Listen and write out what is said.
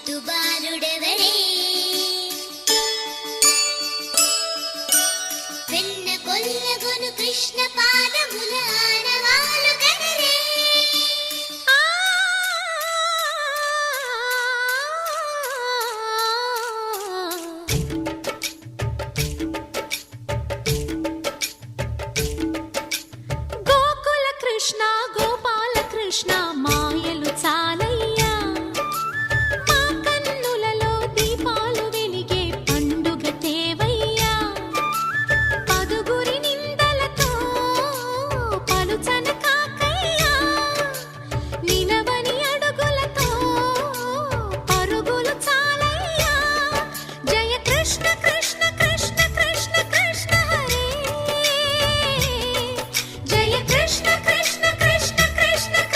ముద్దు బాలుడెవరే వెన్న కొల్లగొను కృష్ణ పాదముల ఆనవాలు కదరే గోకుల కృష్ణ గోపాల కృష్ణ మా